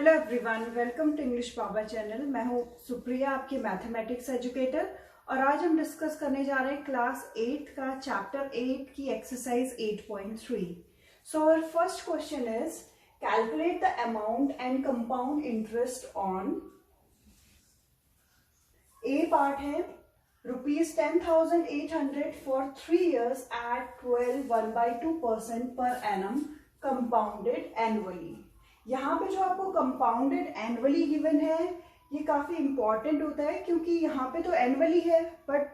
Hello everyone, welcome to English Baba channel. मैं हूँ सुप्रिया, आपकी मैथमेटिक्स एजुकेटर। और आज हम डिस्कस करने जा रहे हैं क्लास 8 का चैप्टर 8 की exercise 8.3। So our first question is calculate the amount and compound interest on. A part है ₹10,800 for 3 years at 12.1/2% per annum compounded annually। यहाँ पे जो आपको कंपाउंडेड एनुअली गिवन है ये काफी इंपॉर्टेंट होता है, क्योंकि यहाँ पे तो एनुअली है बट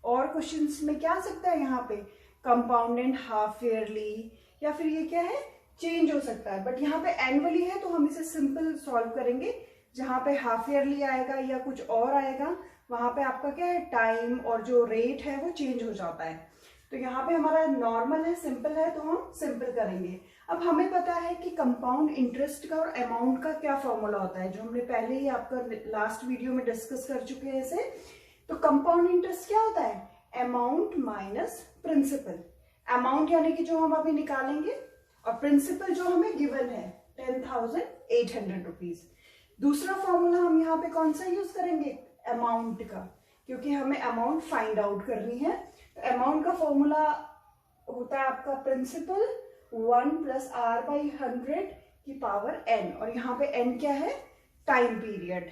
और क्वेश्चंस में क्या आ सकता है, यहाँ पे कंपाउंडेड हाफ ईयरली या फिर ये क्या है, चेंज हो सकता है। बट यहाँ पे एनुअली है तो हम इसे सिंपल सॉल्व करेंगे। जहाँ पे हाफ ईयरली आएगा या कुछ और आएगा वहां पे आपका क्या है, टाइम और जो रेट है वो चेंज हो जाता है। तो यहाँ पे हमारा नॉर्मल है, सिंपल है, तो हम सिंपल करेंगे। अब हमें पता है कि कंपाउंड इंटरेस्ट का और अमाउंट का क्या फॉर्मूला होता है, जो हमने पहले ही आपका लास्ट वीडियो में डिस्कस कर चुके हैं इसे। तो कंपाउंड इंटरेस्ट क्या होता है, अमाउंट माइनस प्रिंसिपल। अमाउंट यानी कि जो हम अभी निकालेंगे और प्रिंसिपल जो हमें गिवन है 10,800 रुपीज। दूसरा फॉर्मूला हम यहाँ पे कौन सा यूज करेंगे, अमाउंट का, क्योंकि हमें अमाउंट फाइंड आउट करनी है। तो अमाउंट का फॉर्मूला होता है आपका प्रिंसिपल 1 + r/100 की पावर n, और यहाँ पे n क्या है, टाइम पीरियड।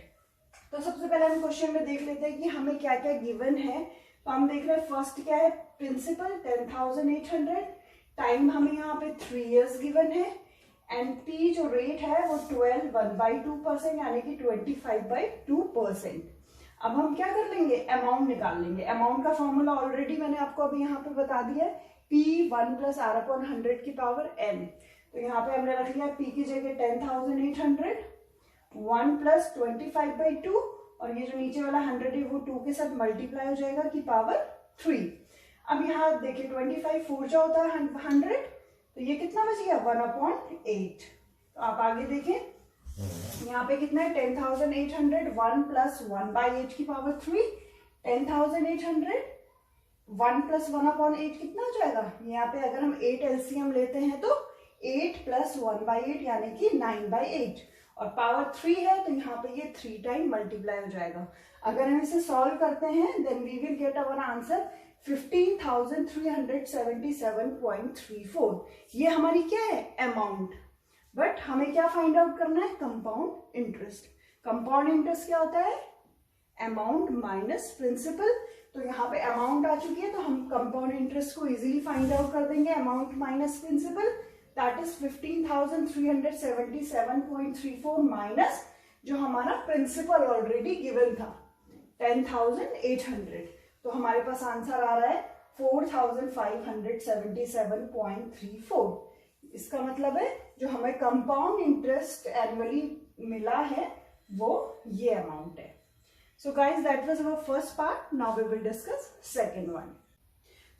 तो सबसे पहले हम क्वेश्चन में देख लेते हैं कि हमें क्या क्या गिवन है। तो हम देख रहे हैं फर्स्ट क्या है, प्रिंसिपल 10,800, टाइम हमें यहाँ पे 3 years गिवन है, एंड p जो रेट है वो 12.1/2% यानी कि 25/2%। अब हम क्या कर लेंगे, अमाउंट निकाल लेंगे। अमाउंट का फॉर्मूला ऑलरेडी मैंने आपको अभी यहाँ पे बता दिया है, p 1 + r/100 की पावर n। तो यहाँ पे हमने रख लिया p की जगह 10,800, 1 + 25/2, और ये जो नीचे वाला 100 है वो 2 के साथ मल्टीप्लाई हो जाएगा की पावर 3। अब यहाँ देखिए 25 4 जो होता है 100, तो ये कितना बच गया 1/8। तो आप आगे देखें, यहाँ पे कितना है 10,800, 1 + 1/8 की पावर 3, 10,800 1 + 1/8 कितना हो जाएगा। यहाँ पे अगर हम 8 एलसीएम लेते हैं तो 8 + 1/8 यानी कि 9/8, और पावर 3 है तो यहाँ पे ये 3 टाइम मल्टीप्लाई हो जाएगा। अगर हम इसे सॉल्व करते हैं then we will get our answer 15,377.34। ये हमारी क्या है, अमाउंट। बट हमें क्या फाइंड आउट करना है, कंपाउंड इंटरेस्ट। कंपाउंड इंटरेस्ट क्या होता है, अमाउंट माइनस प्रिंसिपल। तो यहाँ पे अमाउंट आ चुकी है तो हम कंपाउंड इंटरेस्ट को इजीली फाइंड आउट कर देंगे, amount minus principal, that is 15,377.34 minus जो हमारा प्रिंसिपल ऑलरेडी गिवन था 10,800। तो हमारे पास आंसर आ रहा है 4,577.34। इसका मतलब है जो हमें कंपाउंड इंटरेस्ट एनुअली मिला है वो ये अमाउंट है। So guys, that was our first part. Now we will discuss second one.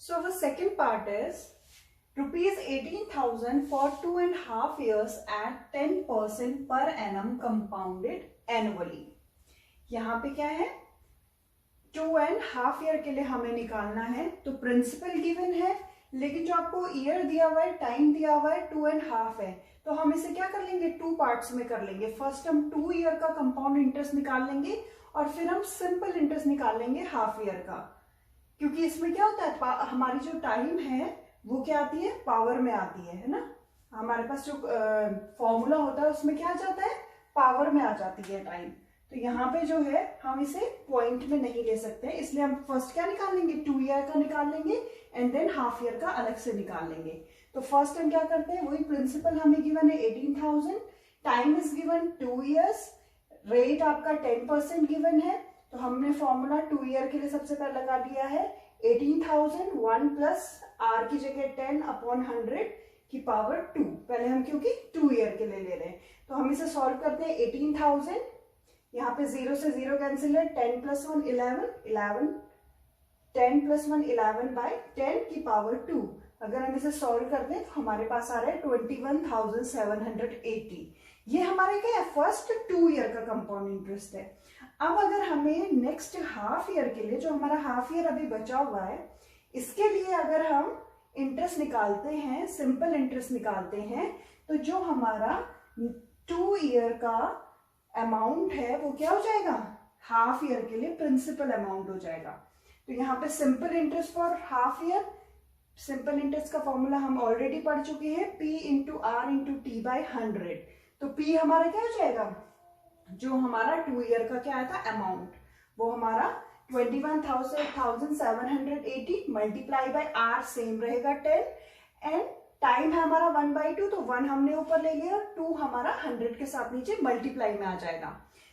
So our second part is ₹18,000 for 2.5 years at 10% per annum compounded annually। यहाँ पे क्या है, 2.5 year के लिए हमें निकालना है। तो प्रिंसिपल गिवन है, लेकिन जो आपको ईयर दिया हुआ है, टाइम दिया हुआ है 2.5 है, तो हम इसे क्या कर लेंगे, 2 पार्ट्स में कर लेंगे। फर्स्ट हम 2 ईयर का कंपाउंड इंटरेस्ट निकाल लेंगे और फिर हम सिंपल इंटरेस्ट निकाल लेंगे हाफ ईयर का, क्योंकि इसमें क्या होता है, हमारी जो टाइम है वो क्या आती है, पावर में आती है ना। हमारे पास जो फॉर्मूला होता है उसमें क्या आ जाता है, पावर में आ जाती है टाइम। तो यहाँ पे जो है हम इसे पॉइंट में नहीं ले सकते, इसलिए हम फर्स्ट क्या निकाल लेंगे, 2 ईयर का निकाल लेंगे एंड देन हाफ ईयर का अलग से निकाल लेंगे। तो फर्स्ट हम क्या करते हैं, वही प्रिंसिपल हमें गिवन है 18,000, time is given 2 years, rate आपका 10% गिवन है। तो हमने फॉर्मूला 2 ईयर के लिए सबसे पहले लगा दिया है 18,000, 1 + r की जगह 10/100 की पावर 2। पहले हम क्योंकि 2 ईयर के लिए ले रहे हैं तो हम इसे सॉल्व करते हैं। 18,000, यहाँ पे 0 से 0 कैंसिल है, 10 + 1 11, 10 + 1 11/10 की पावर 2। अगर हम इसे सॉल्व करते हैं तो हमारे पास आ रहा है 21,780। ये हमारे क्या है, फर्स्ट 2 ईयर का कंपाउंड इंटरेस्ट है। अब अगर हमें नेक्स्ट हाफ ईयर के लिए, जो हमारा हाफ ईयर अभी बचा हुआ है, इसके लिए अगर हम इंटरेस्ट निकालते हैं, सिंपल इंटरेस्ट निकालते हैं, तो जो हमारा 2 ईयर का अमाउंट है वो क्या हो जाएगा, हाफ ईयर के लिए प्रिंसिपल अमाउंट हो जाएगा। तो यहाँ पे simple interest for half year, simple interest का फॉर्मूला हम ऑलरेडी पढ़ चुके हैं, P into R into T by 100। तो P हमारा क्या हो जाएगा, जो हमारा 2 ईयर का क्या आया था अमाउंट, वो हमारा 21,780 मल्टीप्लाई बाई आर सेम रहेगा 10, एंड टाइम है हमारा 1/2, तो 1 हमने ऊपर ले लिया, 2 हमारा 100 के साथ नीचे मल्टीप्लाई में आ जाएगा।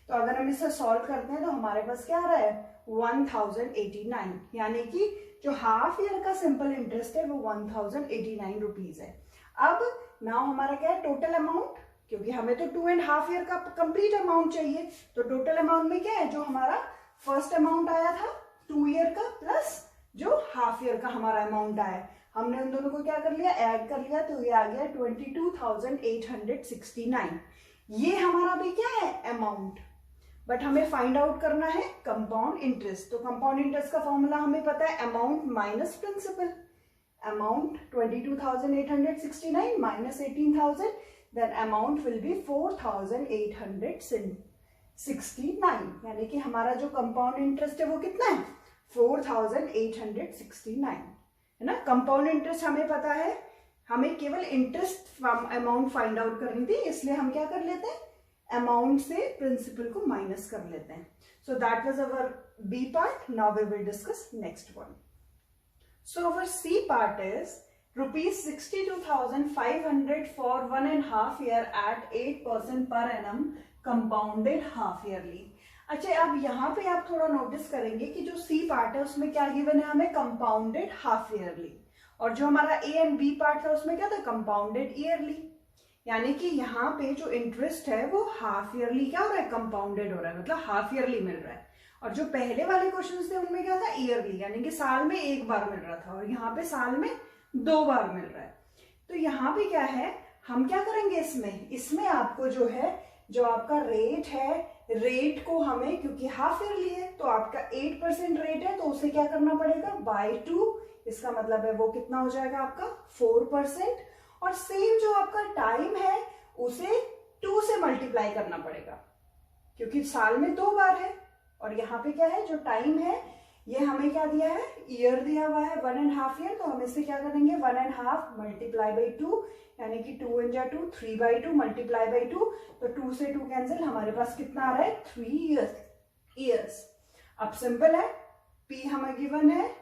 तो अगर हम इसे सॉल्व करते हैं तो हमारे पास क्या आ रहा है 1089, यानी कि जो हाफ ईयर का सिंपल इंटरेस्ट है वो 1089 रुपीज है। अब नाउ हमारा क्या है टोटल अमाउंट, क्योंकि हमें तो 2.5 ईयर का कंप्लीट अमाउंट चाहिए, तो टोटल अमाउंट में क्या है, जो हमारा फर्स्ट अमाउंट आया था 2 ईयर का प्लस जो हाफ ईयर का हमारा अमाउंट आया, हमने उन दोनों को क्या कर लिया, ऐड कर लिया, तो ये आ गया 22,869। ये हमारा भी क्या है अमाउंट, बट हमें फाइंड आउट करना है कंपाउंड इंटरेस्ट। तो कंपाउंड इंटरेस्ट का फॉर्मूला हमें पता है amount minus principal, amount 22,869 minus 18,000, then amount will be 4,869, यानी कि हमारा जो कंपाउंड इंटरेस्ट है वो कितना है 4,869 है ना। कंपाउंड इंटरेस्ट हमें पता है, हमें केवल इंटरेस्ट अमाउंट फाइंड आउट करनी थी, इसलिए हम क्या कर लेते हैं अमाउंट से प्रिंसिपल को माइनस कर लेते हैं। So that was our B part, now we will discuss next one. So our C part is ₹62,500 for 1.5 year at 8% per annum compounded half yearly। अच्छा, अब यहाँ पे आप थोड़ा नोटिस करेंगे कि जो सी पार्ट है उसमें क्या गिवन है हमें कंपाउंडेड हाफ ईयरली, और जो हमारा ए एंड बी पार्ट था उसमें क्या था कंपाउंडेड ईयरली, यानी कि यहाँ पे जो इंटरेस्ट है वो हाफ ईयरली क्या हो रहा है कंपाउंडेड हो रहा है, मतलब हाफ ईयरली मिल रहा है। और जो पहले वाले क्वेश्चंस थे उनमें क्या था ईयरली, यानी कि साल में एक बार मिल रहा था, और यहाँ पे साल में 2 बार मिल रहा है। तो यहाँ पे क्या है, हम क्या करेंगे इसमें आपको जो है, जो आपका रेट है, रेट को हमें क्योंकि हाफ ईयरली है तो आपका 8% रेट है, तो उसे क्या करना पड़ेगा बाय 2, इसका मतलब है वो कितना हो जाएगा आपका 4%, और सेम जो आपका टाइम है उसे 2 से मल्टीप्लाई करना पड़ेगा, क्योंकि साल में 2 बार है, और यहाँ पे क्या है जो टाइम है ये हमें क्या दिया है ईयर दिया हुआ है 1.5 ईयर, तो हम इससे क्या करेंगे 1.5 मल्टीप्लाई बाई 2, यानी कि 2 × 2 3/2 मल्टीप्लाई बाई 2, तो 2 से 2 कैंसिल, हमारे पास कितना आ रहा है 3 ईयर्स। अब सिंपल है, पी हमें गिवन है,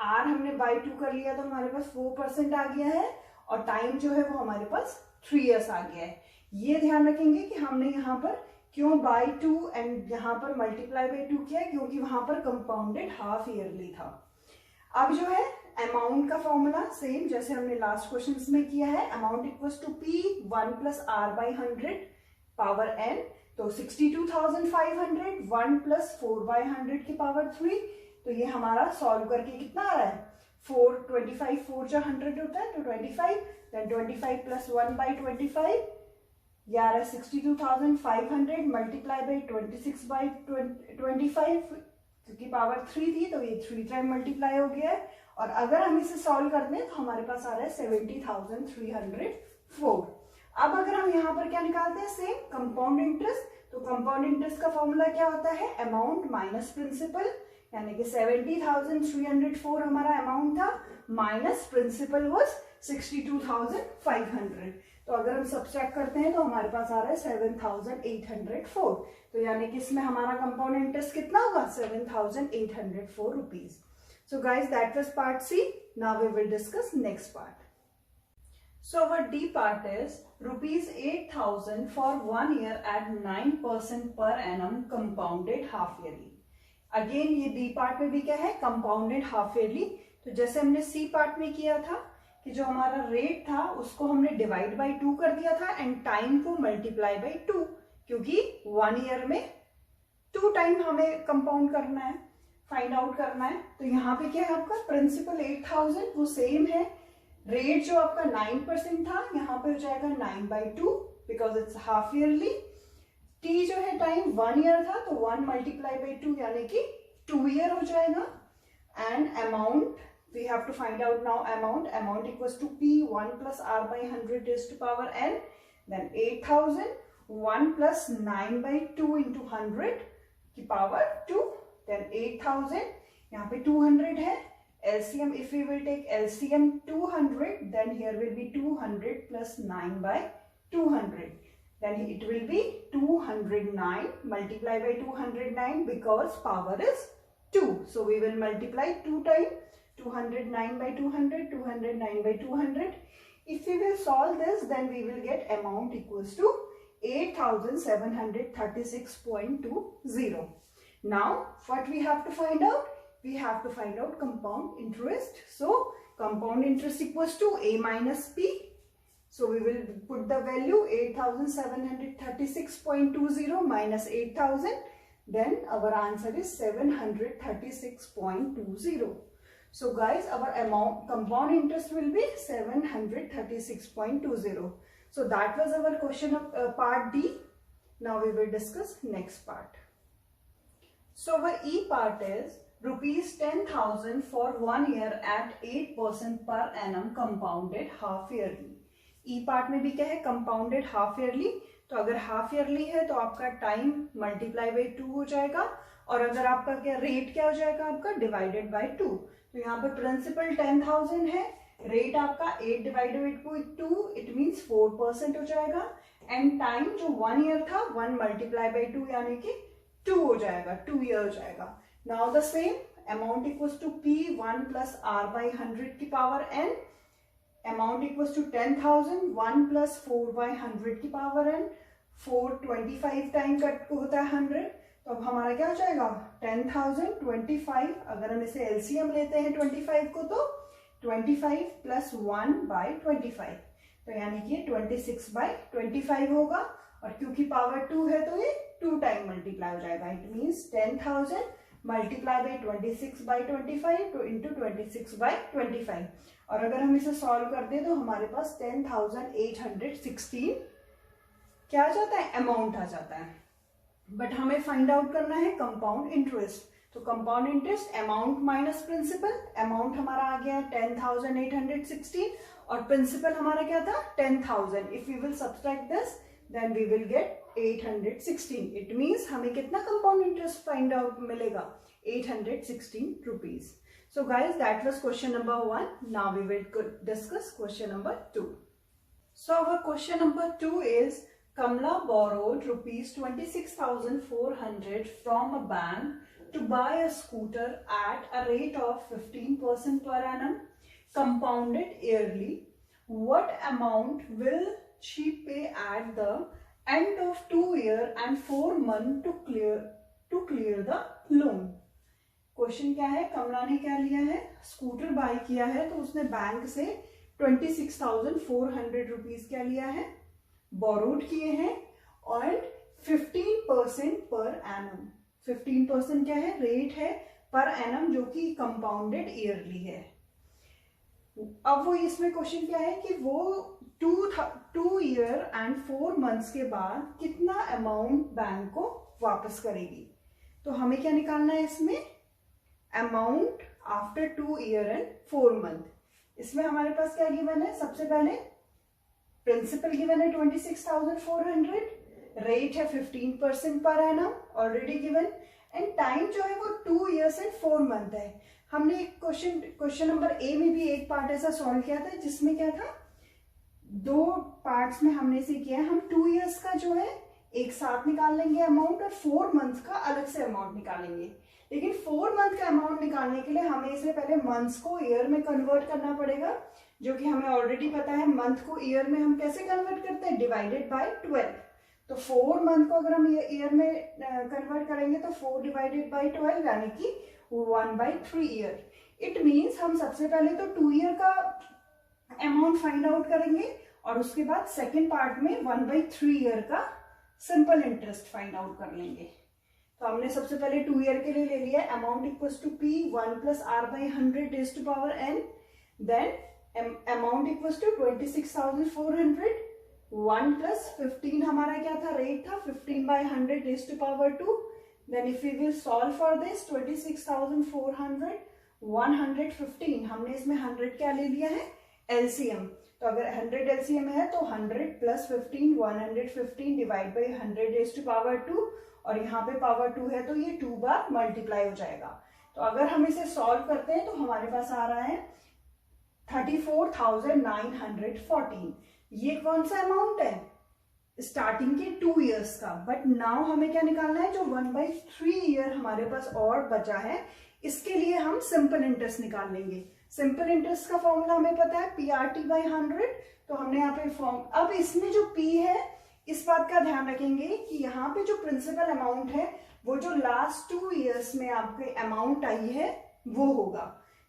आर हमने बाई 2 कर लिया तो हमारे पास 4% आ गया है, और टाइम जो है वो हमारे पास 3 ईयर्स आ गया है। ये ध्यान रखेंगे कि हमने यहाँ पर क्यों बाई 2 एंड यहाँ पर मल्टीप्लाई बाई 2 किया, क्योंकि वहां पर कंपाउंडेड हाफ ईयरली था। अब जो है अमाउंट का फॉर्मूला सेम जैसे हमने लास्ट क्वेश्चन में किया है, amount equals to P 1 + r/100 power n, तो 62,500 1 + 4/100 की पावर 3, तो ये हमारा सॉल्व करके कितना आ रहा है 425 4 × 100 होता है, तो 25, देन 25 + 1/25, ये आ रहा है 62,500 मल्टीप्लाई बाई 26/25, क्योंकि पावर 3 थी तो ये 3 टाइम मल्टीप्लाई हो गया है, और अगर हम इसे सॉल्व करते हैं तो हमारे पास आ रहा है 70,304। अब अगर हम यहाँ पर क्या निकालते हैं सेम कंपाउंड इंटरेस्ट, तो कंपाउंड इंटरेस्ट का फॉर्मूला क्या होता है अमाउंट माइनस प्रिंसिपल, यानी कि 70,304 हमारा अमाउंट था, माइनस प्रिंसिपल वाज 62,500, तो अगर हम सब्सट्रैक्ट करते हैं तो हमारे पास आ रहा है 7,804, तो यानी कि इसमें हमारा कंपाउंड इंटरेस्ट कितना होगा 7,804 rupees. So guys that was part C, now we will discuss next part. So our D part is ₹8,000 for 1 year at 9% per annum compounded half yearly। Again ये D पार्ट में भी क्या है compounded half yearly, तो जैसे हमने C part में किया था कि जो हमारा रेट था उसको हमने डिवाइड बाई 2 कर दिया था, एंड टाइम को मल्टीप्लाई बाई 2, क्योंकि 1 ईयर में 2 टाइम हमें कंपाउंड करना है, फाइंड आउट करना है। तो यहाँ पे क्या है आपका प्रिंसिपल 8,000 वो सेम है, रेट जो आपका 9% था यहाँ पे हो जाएगा 9/2 because it's half yearly, T जो है टाइम 1 ईयर था तो 1 मल्टीप्लाई बाई 2 यानी कि 2 ईयर हो जाएगा, and amount we have to find out now amount equals to p 1 + r/100 raised to power n, then 8,000 1 plus 9 by 2 into 100 की power 2, then 8000, यहाँ पे 200 है. LCM, if we will take LCM 200, then here will be 200 plus 9 by 200. Then it will be 209 multiplied by 209 because power is 2. So we will multiply 2 times 209 by 200, 209 by 200. If we will solve this, then we will get amount equals to 8736.20. Now what we have to find out? We have to find out compound interest. So compound interest equals to A minus P. So we will put the value 8736.20 minus 8000. Then our answer is 736.20. So guys, our compound interest will be 736.20. So that was our question of part D. Now we will discuss next part. So our E part is rupees 10,000 for 1 year at 8% per annum compounded half yearly. E part में भी क्या है? compounded half yearly. तो अगर half yearly है तो आपका time multiply by 2 हो जाएगा, और अगर आपका क्या रेट क्या हो जाएगा आपका डिवाइडेड बाई 2. तो यहाँ पे प्रिंसिपल 10,000 है, रेट आपका 8 डिवाइडेड बाई 2, इट मींस 4% हो जाएगा, एंड टाइम जो 1 ईयर था 1 मल्टीप्लाई बाई 2 यानी कि 2 हो जाएगा, 2 ईयर हो जाएगा. Now the same amount equals to P 1 plus R by 100 की power n. Amount equals to 10,000 1 plus 4 by 100 की पावर n. 425 टाइम कट होता है 100, तो अब हमारा क्या हो जाएगा 10,025. अगर हम इसे एलसीएम लेते हैं 25 को, तो 25 प्लस 1 बाई 25, तो यानी कि 26 बाई 25 होगा, और क्योंकि पावर 2 है तो ये 2 टाइम मल्टीप्लाई हो जाएगा. It means 10,000 multiply by 26 by 25 तो इंटू 26 बाई 25. और अगर हम इसे सॉल्व कर दें तो हमारे पास 10,816 क्या आ जाता है? अमाउंट आ जाता है. बट हमें फाइंड आउट करना है कंपाउंड इंटरेस्ट. तो compound interest amount minus principal. Amount हमारा आ गया 10,816 और प्रिंसिपल हमारा क्या था 10,000. If we will subtract this then we will get 816. It means हमें कितना कंपाउंड इंटरेस्ट फाइंड आउट मिलेगा? 816 rupees. So guys, that was question number 1. Now we will discuss question number 2. So our question number 2 is Kamla borrowed rupees 26,400 from a bank to buy a scooter at a rate of 15% per annum, compounded yearly. What amount will she pay at the end of 2 years and 4 months to clear the loan? Question क्या है? कमला ने क्या लिया है? Scooter bye किया है, तो उसने बैंक से 26,400 रुपीज क्या लिया है? बोरोड किए हैं, और 15% पर एनम. 15% क्या है? रेट है पर एनम, जो कि कंपाउंडेड ईयरली है. अब वो इसमें क्वेश्चन क्या है कि वो 2 ईयर एंड 4 मंथ्स के बाद कितना अमाउंट बैंक को वापस करेगी. तो हमें क्या निकालना है इसमें? Amount after 2 year and 4 month. इसमें हमारे पास क्या गिवन है? सबसे पहले प्रिंसिपल गिवन है 26,400, रेट है 15% per annum already given, and time जो है वो 2 ईयर्स एंड 4 मंथ है. हमने एक क्वेश्चन नंबर ए में भी एक पार्ट ऐसा सॉल्व किया था जिसमें क्या था, 2 पार्ट्स में हमने इसे किया है. हम 2 ईयर्स का जो है एक साथ निकाल लेंगे अमाउंट, और 4 मंथ का अलग से अमाउंट निकालेंगे. लेकिन 4 मंथ का अमाउंट निकालने के लिए हमें इसे पहले मंथ्स को ईयर में कन्वर्ट करना पड़ेगा, जो कि हमें ऑलरेडी पता है. मंथ को ईयर में हम कैसे कन्वर्ट करते हैं? Divided by 12. तो 4 मंथ को अगर हम ईयर में कन्वर्ट करेंगे तो 4 डिवाइडेड बाय 12 यानी कि 1/3 ईयर. इट मीन्स हम सबसे पहले तो 2 ईयर का अमाउंट फाइंड आउट करेंगे, और उसके बाद सेकेंड पार्ट में 1/3 ईयर का सिंपल इंटरेस्ट फाइंड आउट कर लेंगे. तो हमने सबसे पहले 2 ईयर के लिए ले लिया amount equals to P 1 plus R by 100 raised to power n. Then amount equals to 26,400. 1 plus 15 हमारा क्या था? रेट था 15 by 100 raised to power 2. Then if we will solve for this 26,400 115, हमने इसमें 100 क्या ले लिया है? एलसीएम. तो अगर 100 एलसीएम है तो 100 plus 15 115 divide by 100 raise to power 2, और यहाँ पे पावर 2 है तो ये 2 बार मल्टीप्लाई हो जाएगा। तो अगर हम इसे सॉल्व करते हैं तो हमारे पास आ रहा है 34,914। ये कौन सा अमाउंट है? स्टार्टिंग के 2 इयर्स का। बट नाउ हमें क्या निकालना है? जो 1/3 ईयर हमारे पास और बचा है, इसके लिए हम सिंपल इंटरेस्ट निकाल लेंगे। सिंपल इंटरेस्ट का फॉर्मूला हमें पता है PRT/100। तो हमने यहाँ पे फॉर्म, अब इसमें जो P है इस बात का ध्यान रखेंगे कि यहाँ पे जो प्रिंसिपल अमाउंट है वो जो लास्ट 2 इयर्स में आपके अमाउंट आई है वो होगा।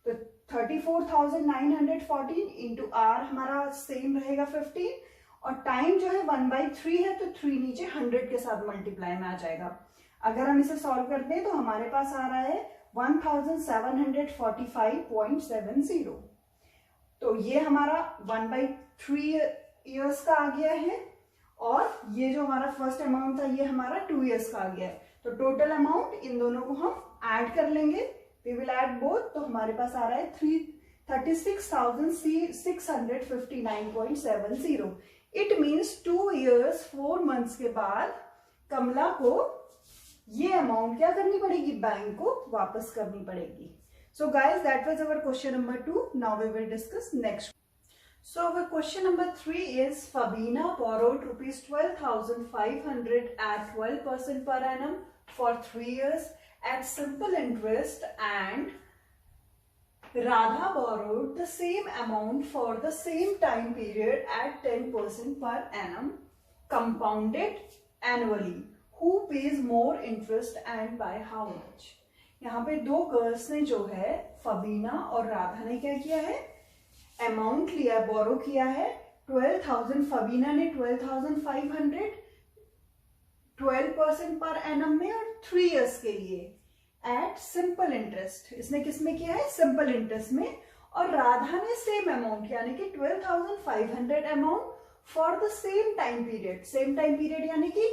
तो 34,914 इंटू R हमारा सेम रहेगा 15, और टाइम जो है 1/3 है तो 3 नीचे 100 के साथ मल्टीप्लाई में आ जाएगा। अगर हम इसे सॉल्व करते हैं तो हमारे पास आ रहा है 1745.70। तो ये हमारा 1/3 इयर्स का आ गया है, और ये जो हमारा फर्स्ट अमाउंट था ये हमारा 2 इयर्स का आ गया है। तो टोटल अमाउंट इन दोनों को हम ऐड कर लेंगे, वी विल ऐड बोथ। तो हमारे पास आ रहा है 36,659.70। इट मीन्स 2 इयर्स 4 मंथ्स के बाद कमला को ये अमाउंट क्या करनी पड़ेगी? बैंक को वापस करनी पड़ेगी। So guys, that was our question number 2. Now we will discuss next. So our question number 3 is Fabina borrowed rupees 12,500 at 12% per annum for 3 years at simple interest, and Radha borrowed the same amount for the same time period at 10% per annum compounded annually. Who pays more interest and by how much? यहाँ पे दो girls ने जो है फबीना और राधा ने क्या किया है? अमाउंट लिया, बोरो किया है 12,000। फबीना ने 12,500 12% पर एनम में और 3 इयर्स के लिए एट सिंपल इंटरेस्ट। इसने किसमें किया है? सिंपल इंटरेस्ट में। और राधा ने सेम अमाउंट यानी कि 12,500 amount for the same time period. Same time period यानी कि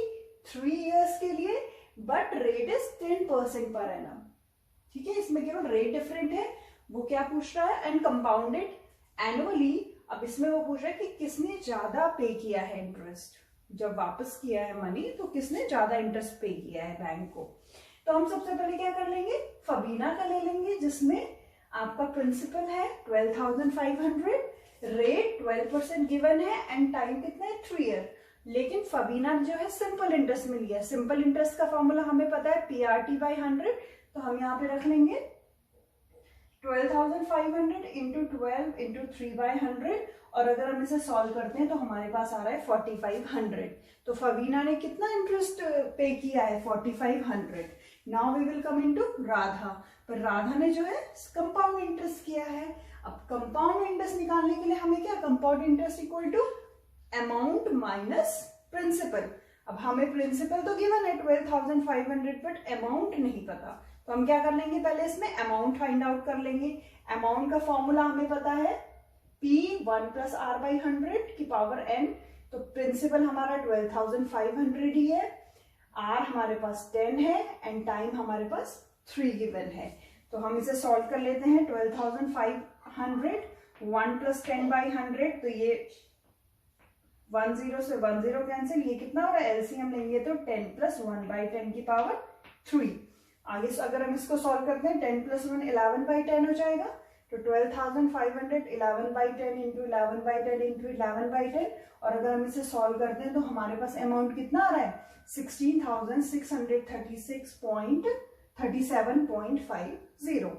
3 इयर्स के लिए, but rate is 10% per annum. ठीक है, इसमें केवल रेट डिफरेंट है। वो क्या पूछ रहा है? And compounded annually. अब इसमें वो पूछ रहा है कि किसने ज्यादा पे किया है इंटरेस्ट, जब वापस किया है मनी तो किसने ज्यादा इंटरेस्ट पे किया है बैंक को। तो हम सबसे पहले क्या कर लेंगे? फबीना का ले लेंगे, जिसमें आपका प्रिंसिपल है 12,500, रेट 12% गिवन है, एंड टाइम कितना है? 3 ईयर। लेकिन फबीना जो है सिंपल इंटरेस्ट में लिया। सिंपल इंटरेस्ट का फॉर्मूला हमें पता है PRT/100। तो हम यहाँ पे रख लेंगे 12,500 इंटू 12 इंटू 3/100, और अगर हम इसे सॉल्व करते हैं तो हमारे पास आ रहा है 4,500। तो फबीना ने कितना इंटरेस्ट पे किया है? 4,500। Now we will come into Radha. पर राधा ने जो है कंपाउंड इंटरेस्ट किया है। अब कंपाउंड इंटरेस्ट निकालने के लिए हमें क्या? Compound interest equal to amount minus principal. अब हमें प्रिंसिपल तो गिवन है 12,500, बट अमाउंट नहीं पता। तो हम क्या कर लेंगे? पहले इसमें अमाउंट फाइंड आउट कर लेंगे। अमाउंट का फॉर्मूला हमें पता है P1 + R/100 की पावर n। तो प्रिंसिपल हमारा 12,500 ही है, R हमारे पास 10 है, एंड टाइम हमारे पास 3 गिवन है। तो हम इसे सॉल्व कर लेते हैं। 12,500 1 + 10/100, तो ये 10 से 10 कैंसिल। ये कितना हो रहा है? एलसीएम लेंगे तो 10 + 1/10 की पावर 3। आगे अगर हम इसको सॉल्व करते हैं 10 + 1 11/10 हो जाएगा। तो 12,500 11/10 इंटू 11/10 इंटू 11/10, और अगर हम इसे सॉल्व करते हैं तो हमारे पास अमाउंट कितना आ रहा है? 16,636.37.50।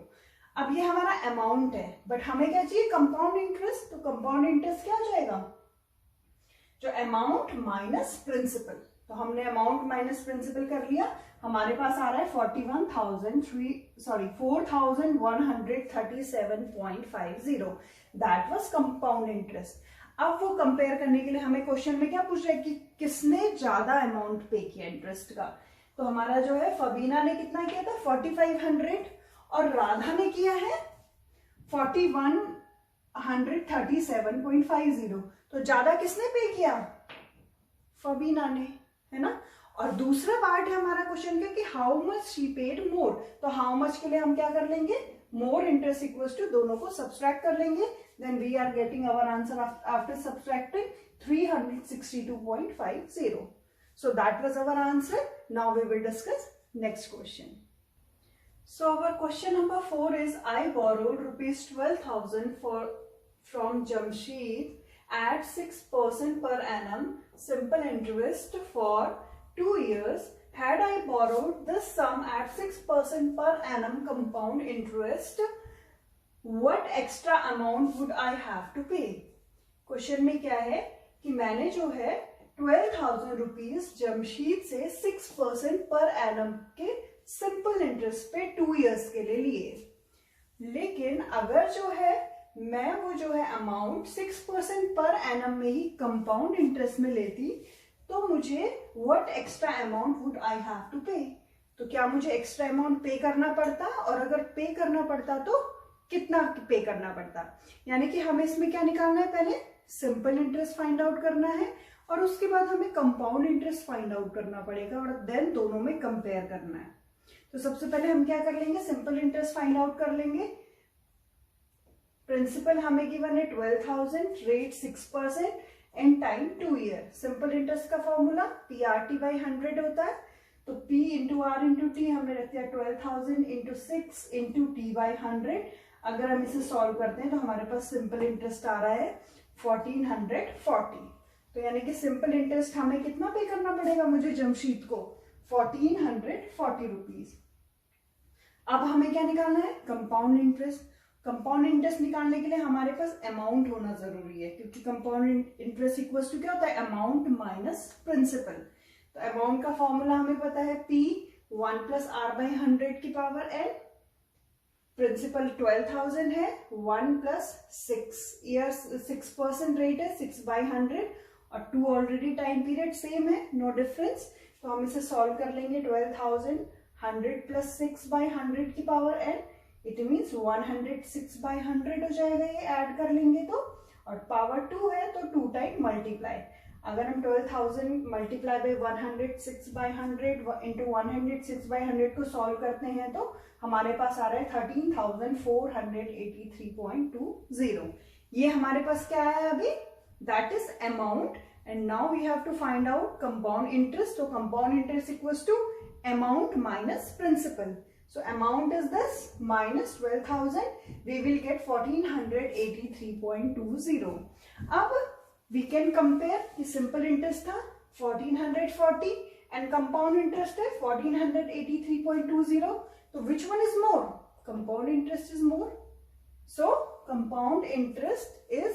अब ये हमारा अमाउंट है, बट हमें क्या चाहिए? Compound interest. तो कंपाउंड इंटरेस्ट क्या हो जाएगा? जो अमाउंट माइनस प्रिंसिपल। तो हमने अमाउंट माइनस प्रिंसिपल कर लिया। हमारे पास आ रहा है 4,137.50। That was compound interest. अब वो कंपेयर करने के लिए हमें क्वेश्चन में क्या पूछ रहा है कि किसने ज्यादा अमाउंट पे किया इंटरेस्ट का। तो हमारा जो है फबीना ने कितना किया था? 4,500, और राधा ने किया है 4,137.50। तो ज्यादा किसने पे किया? फबीना ने, है ना। और दूसरा पार्ट है हमारा क्वेश्चन का कि how much she paid more. तो हाउ मच के लिए हम क्या कर लेंगे? मोर इंटरेस्ट इक्वल्स टू, दोनों को सब्सट्रैक्ट कर लेंगे, then we are getting our answer after subtracting 362.50. So that was our answer. Now we will discuss next question. So our question number 4 is, I borrowed rupees 12,000 from Jamshid at 6% per annum simple interest for 2 years. Had I borrowed this sum at 6% per annum compound interest, what extra amount would I have to pay? Question में क्या है कि मैंने जो है 12,000 rupees Jamshid से 6% per annum के simple interest पे 2 इयर्स के लिए लिए, लेकिन अगर जो है मैं वो जो है अमाउंट 6% पर एनम में ही कंपाउंड इंटरेस्ट में लेती, तो मुझे what extra amount would I have to pay? तो क्या मुझे एक्स्ट्रा अमाउंट पे करना पड़ता, और अगर पे करना पड़ता तो कितना पे करना पड़ता? यानी कि हमें इसमें क्या निकालना है, पहले सिंपल इंटरेस्ट फाइंड आउट करना है और उसके बाद हमें कंपाउंड इंटरेस्ट फाइंड आउट करना पड़ेगा और देन दोनों में कंपेयर करना है। तो सबसे पहले हम क्या कर लेंगे, सिंपल इंटरेस्ट फाइंड आउट कर लेंगे। प्रिंसिपल हमें गिवन है 12,000, rate 6% and time 2 year. Simple interest का फॉर्मूला PRT/100 होता है, तो P into R into T हमने रख दिया 12,000 इंटू 6 इंटू T/100। अगर हम इसे सॉल्व करते हैं तो हमारे पास सिंपल इंटरेस्ट आ रहा है 1440। तो यानी कि सिंपल इंटरेस्ट हमें कितना पे करना पड़ेगा मुझे जमशीद को, 1440 रुपीज। अब हमें क्या निकालना है, कंपाउंड इंटरेस्ट। कंपाउंड इंटरेस्ट निकालने के लिए हमारे पास अमाउंट होना जरूरी है, क्योंकि कंपाउंड इंटरेस्ट इक्वल्स टू क्या होता है, अमाउंट माइनस प्रिंसिपल। तो अमाउंट का फॉर्मूला हमें पता है P 1 + R/100 की पावर n। प्रिंसिपल 12,000 है, 1 + 6 ईयर्स, 6% रेट है 6/100 और 2 ऑलरेडी टाइम पीरियड सेम है, नो डिफरेंस। तो हम इसे सॉल्व कर लेंगे। 12,000 100 + 6/100 की पावर n, इट मीन्स 106/100 हो जाएगा, ये ऐड कर लेंगे तो, और पावर 2 है तो 2 टाइम मल्टीप्लाई। अगर हम 12,000 मल्टीप्लाई बाई 106/100 इंटू 106/100 को सॉल्व करते हैं तो हमारे पास आ रहा है 13,483.20। ये हमारे पास क्या है अभी, that is amount. And now we have to find out compound interest. तो compound interest equals to amount minus principal. So amount is this minus 12,000, we will get 1483.20. अब we can compare कि simple interest था 1440 and compound interest है 1483.20. तो which one is more? Compound interest is more. So compound interest is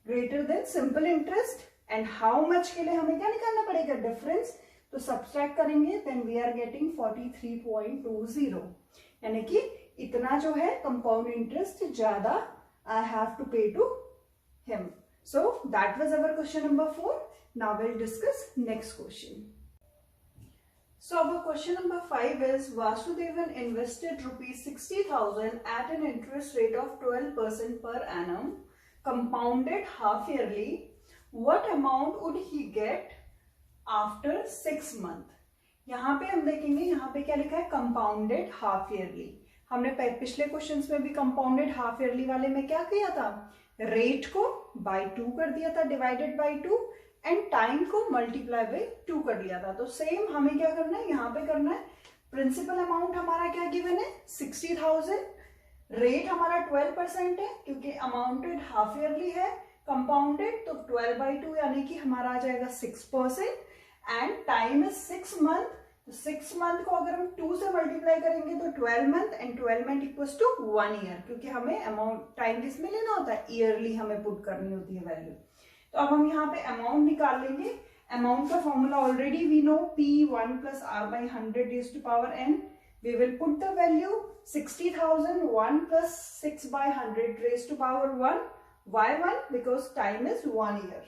greater than simple interest. And how much के लिए हमें क्या निकालना पड़ेगा, difference। तो सब्सट्रैक्ट करेंगे, देन वी आर गेटिंग 43.20। यानी कि इतना जो है कंपाउंड इंटरेस्ट ज्यादा I have to pay to him. So that was our question number 4। Now will discuss next question. So our question number 5 is, Vasudevan invested ₹60,000 at an interest rate of 12% per annum compounded half yearly. What amount would he get after 6 month. यहाँ पे हम देखेंगे, यहाँ पे क्या लिखा है, compounded half yearly. हमने पिछले क्वेश्चंस में भी कंपाउंडेड हाफ ईयरली वाले में क्या किया था, रेट को बाय 2 कर दिया था, डिवाइडेड बाय 2, एंड टाइम को मल्टीप्लाई बाय 2 कर लिया था। तो सेम हमें क्या करना है, यहाँ पे करना है। प्रिंसिपल अमाउंट हमारा क्या गिवन है, 60,000। रेट हमारा 12% है क्योंकि अमाउंटेड हाफ ईयरली है, कंपाउंडेड तो 12/2 यानी कि हमारा आ जाएगा 6%, एंड टाइम इज 6 मंथ। तो 6 मंथ को अगर हम 2 से मल्टीप्लाई करेंगे तो 12 month, and 12 month equals to 1 year, क्योंकि हमें अमाउंट टाइम किसमें लेना होता है, ईयरली हमें पुट करनी होती है वैल्यू। तो अब हम यहाँ पे अमाउंट निकाल लेंगे। अमाउंट का formula already we know, P 1 + R/100 raised to power n। We will put the value 60,000 1 + 6/100 raised to power 1. Why 1? Because time is 1 year.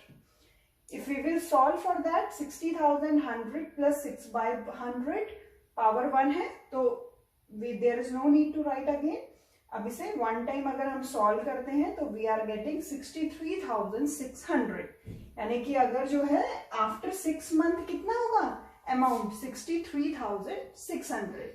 If we will solve for that, 60,000 100 + 6/100 power 1 है, तो there is no need to write again। अब इसे 1 time अगर हम solve करते हैं तो we are getting 63,600। यानी कि अगर जो है आफ्टर 6 मंथ कितना होगा अमाउंट, 63,600।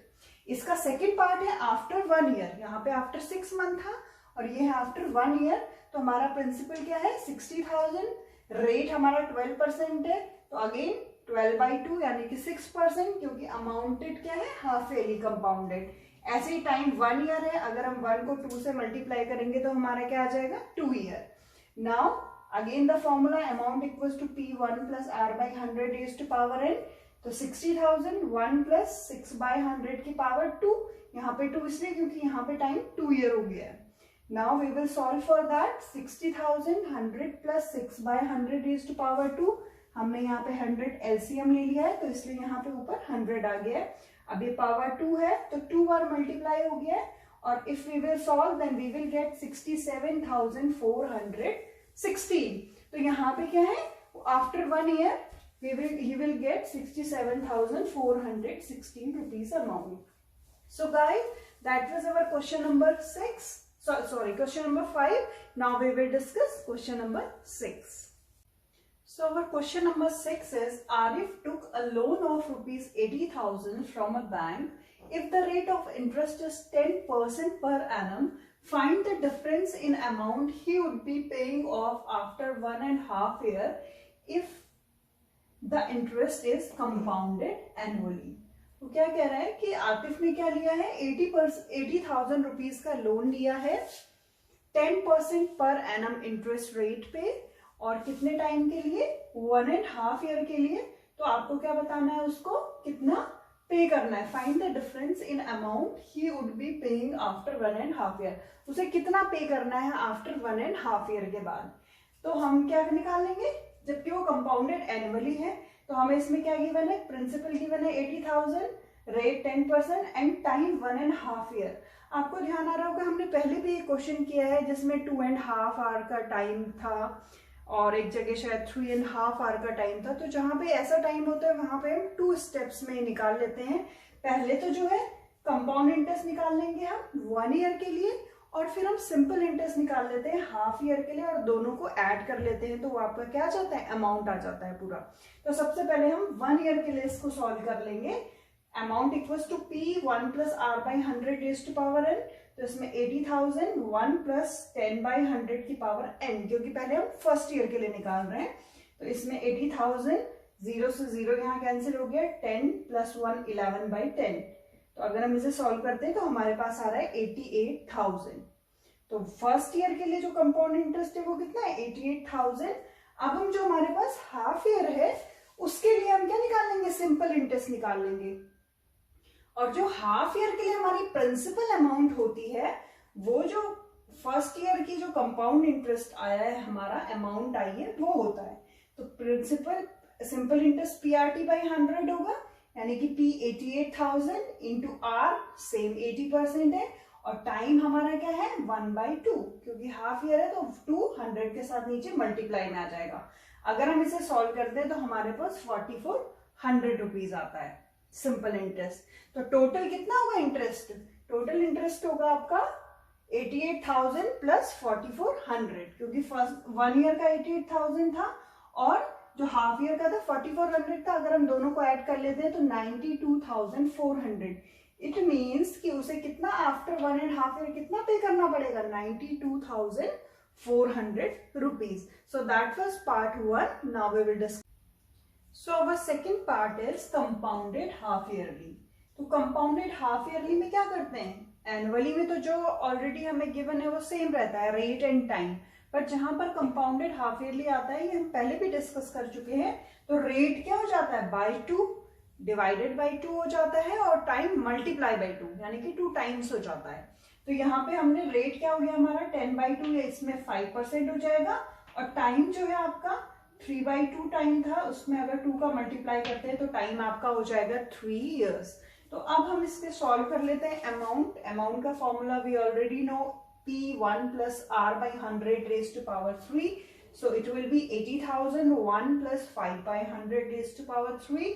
इसका सेकेंड पार्ट है आफ्टर 1 ईयर, यहाँ पे आफ्टर 6 मंथ था और ये है आफ्टर 1 ईयर। तो हमारा प्रिंसिपल क्या है 60,000, रेट हमारा 12% है, तो अगेन 12/2 यानी कि 6%, क्योंकि अमाउंटेड क्या है हाफ ईयरली कंपाउंडेड। ऐसे ही टाइम 1 ईयर है, अगर हम 1 को 2 से मल्टीप्लाई करेंगे तो हमारा क्या आ जाएगा 2 year. Now again the formula amount equals to P1 plus R/100 raised to power n। तो 60,000 1 प्लस 6/100 की पावर 2, यहाँ पे 2 इसलिए क्योंकि यहाँ पे टाइम 2 ईयर हो गया है। Now we will solve for that. 60,000 100 plus 6/100 raised to power 2, हमने यहाँ पे 100 एलसीएम ले लिया है तो इसलिए यहाँ पे ऊपर 100 आ गया है। अब ये पावर 2 है तो 2 बार मल्टीप्लाई हो गया है, और if we will solve then we will get 67,416। तो यहाँ पे क्या है after 1 year he will get 67,416 rupees amount. So guys, that was our question number 6. Question number 5. Now we will discuss question number 6. So our question number 6 is, Arif took a loan of rupees 80,000 from a bank. If the rate of interest is 10% per annum, find the difference in amount he would be paying off after 1.5 year if the interest is compounded annually. तो क्या कह रहा है कि आतिफ ने क्या लिया है 80,000 रुपीज का लोन लिया है 10% पर एनम इंटरेस्ट रेट पे, और कितने टाइम के लिए 1.5 ईयर के लिए। तो आपको क्या बताना है उसको कितना पे करना है। Find the difference in amount he would be paying after 1.5 year, उसे कितना पे करना है आफ्टर 1.5 ईयर के बाद। तो हम क्या निकालेंगे, जबकि वो कंपाउंडेड एनुअली है तो हमें इसमें क्या गिवन है, प्रिंसिपल गिवन है 80,000, रेट 10% एंड टाइम 1.5 ईयर। आपको ध्यान आ रहा होगा हमने पहले भी एक क्वेश्चन किया है जिसमें 2.5 आवर का टाइम था और एक जगह शायद 3.5 आवर का टाइम था। तो जहाँ पे ऐसा टाइम होता है वहां पे हम 2 स्टेप्स में निकाल लेते हैं। पहले तो जो है कंपाउंड इंटरेस्ट निकाल लेंगे हम 1 ईयर के लिए, और फिर हम सिंपल इंटरेस्ट निकाल लेते हैं हाफ ईयर के लिए और दोनों को ऐड कर लेते हैं, तो वो आपका क्या आ जाता है अमाउंट आ जाता है पूरा। तो सबसे पहले हम 1 ईयर के लिए इसको सॉल्व कर लेंगे। Amount equals to P1 plus R/100 raised to power n। तो इसमें 80,000 1 प्लस 10/100 की पावर n, क्योंकि पहले हम फर्स्ट ईयर के लिए निकाल रहे हैं। तो इसमें 80,000 0 से 0 यहाँ कैंसिल हो गया, 10 प्लस 1 11/10। तो अगर हम इसे सॉल्व करते हैं तो हमारे पास आ रहा है 88,000। तो फर्स्ट ईयर के लिए जो कंपाउंड इंटरेस्ट है वो कितना है 88,000। अब हम जो हमारे पास हाफ ईयर है उसके लिए हम क्या निकाल लेंगे, सिंपल इंटरेस्ट निकाल लेंगे। और जो हाफ ईयर के लिए हमारी प्रिंसिपल अमाउंट होती है वो जो फर्स्ट ईयर की जो कंपाउंड इंटरेस्ट आया है हमारा अमाउंट आई है वो होता है। तो प्रिंसिपल सिंपल इंटरेस्ट PRT/100 होगा, यानी कि P 88,000 इंटू R सेम 80% है, और टाइम हमारा क्या है 1/2, क्योंकि हाफ ईयर है तो 200 के साथ नीचे मल्टीप्लाई में आ जाएगा। अगर हम इसे सॉल्व करते हैं तो हमारे पास 4400 रुपीज आता है सिंपल इंटरेस्ट। तो टोटल कितना होगा इंटरेस्ट, टोटल इंटरेस्ट होगा आपका 88,000 प्लस 4400, क्योंकि फर्स्ट 1 ईयर का 88,000 था और जो हाफ ईयर का था 4400 था। अगर हम दोनों को ऐड कर लेते हैं तो 92,400। इट मीन्स कि उसे कितना आफ्टर 1.5 ईयर कितना पे करना पड़ेगा 92,400 rupees. So that was part 1। Now we will discuss. So our second part is compounded half yearly. तो कंपाउंडेड हाफ ईयरली में क्या करते हैं, एनुअली में तो जो ऑलरेडी हमें गिवन है वो सेम रहता है रेट एंड टाइम, पर जहां पर कंपाउंडेड हाफ ईयरली आता है ये हम पहले भी डिस्कस कर चुके हैं। तो रेट क्या हो जाता है बाय 2 डिवाइडेड बाय 2 हो जाता है, और टाइम मल्टीप्लाई बाय 2 यानी कि 2 टाइम्स हो जाता है। तो यहाँ पे हमने रेट क्या हो गया हमारा 10/2 है, इसमें 5% हो जाएगा, और टाइम जो है आपका 3/2 टाइम था, उसमें अगर 2 का मल्टीप्लाई करते हैं तो टाइम आपका हो जाएगा 3 इयर्स। तो अब हम इसके सॉल्व कर लेते हैं अमाउंट का formula we already know, P1 plus R/100 raised to power 3. So it will be 80,000 1 plus 5/100 raised to power 3.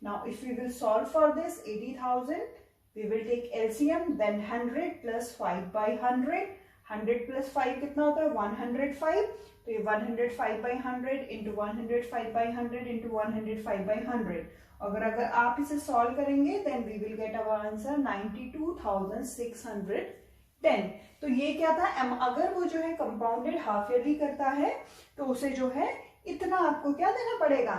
Now if we will solve for this 80,000, we will take LCM, then 100 plus 5/100. 100 plus 5 कितना होता है 105। तो ये 105/100 into 105/100 into 105/100, अगर आप इसे solve करेंगे then we will get our answer 92,610। तो ये क्या था, अगर वो जो है कंपाउंडेड हाफ ईयरली करता है तो उसे जो है इतना आपको क्या देना पड़ेगा,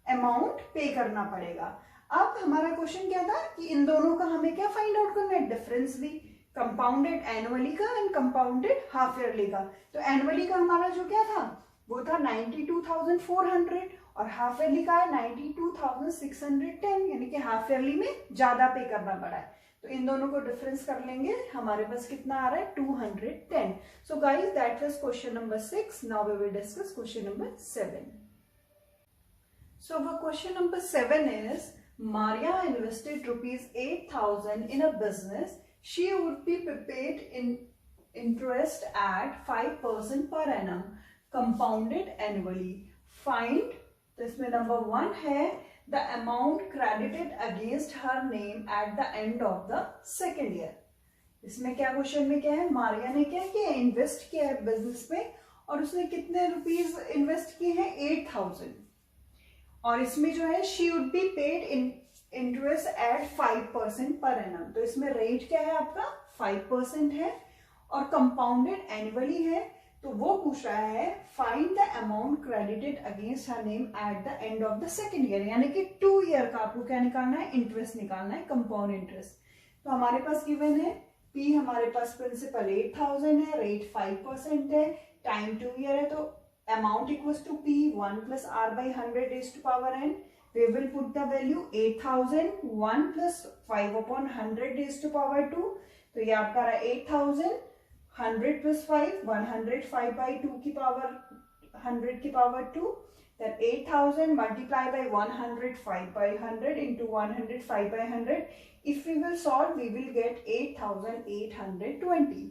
अमाउंट पे करना पड़ेगा। अब हमारा क्वेश्चन क्या था कि इन दोनों का हमें क्या फाइंड आउट करना है, डिफरेंस भी, कंपाउंडेड एनुअली का एंड कंपाउंडेड हाफ ईयरली का। तो एनुअली का हमारा जो क्या था वो था 92,400 और हाफ ईयरली का है 92,610, यानी कि हाफ ईयरली में ज्यादा पे करना पड़ा है। तो इन दोनों को डिफरेंस कर लेंगे, हमारे पास कितना आ रहा है 210। So guys that was question number 6। Now we will discuss question number 7। So the question number 7 is, Maria invested rupees 8,000 in a business. She would be paid in interest at 5% per annum, compounded annually. Find, तो इसमें number 1 है the amount credited against her name at the end of the second year. इसमें क्या question में क्या है, मारिया ने क्या किया, इन्वेस्ट किया है बिजनेस में और उसने कितने रुपीज इन्वेस्ट किए हैं, 8,000। और इसमें जो है she would be paid in interest eight 5% per annum. तो इसमें रेट क्या है आपका 5% है और कंपाउंडेड एनुअली है। तो वो पूछ रहा है find the amount credited against her name at the end of the second year, यानी कि 2 ईयर का आपको क्या निकालना है, इंटरेस्ट निकालना है, कंपाउंड इंटरेस्ट। तो हमारे पास गिवन है पी, हमारे पास प्रिंसिपल 8,000 है, रेट 5% है, टाइम 2 ईयर है, तो amount equals to P 1 plus R by 100 raised to power n. We will put the value 8,000 1 plus 5 upon 100 raised to power 2. तो ये आपका रहा 8,000 100 plus 5 105 by 2 की पावर 100 की power 2, then 8,000 multiply by 105 by 100 into 105 by 100. If we will solve, we will get 8,820.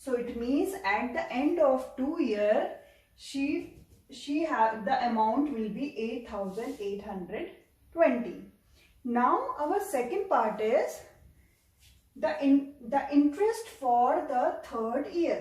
So it means at the end of 2 years she have the amount will be 8,820. Now our second part is the interest for the third year.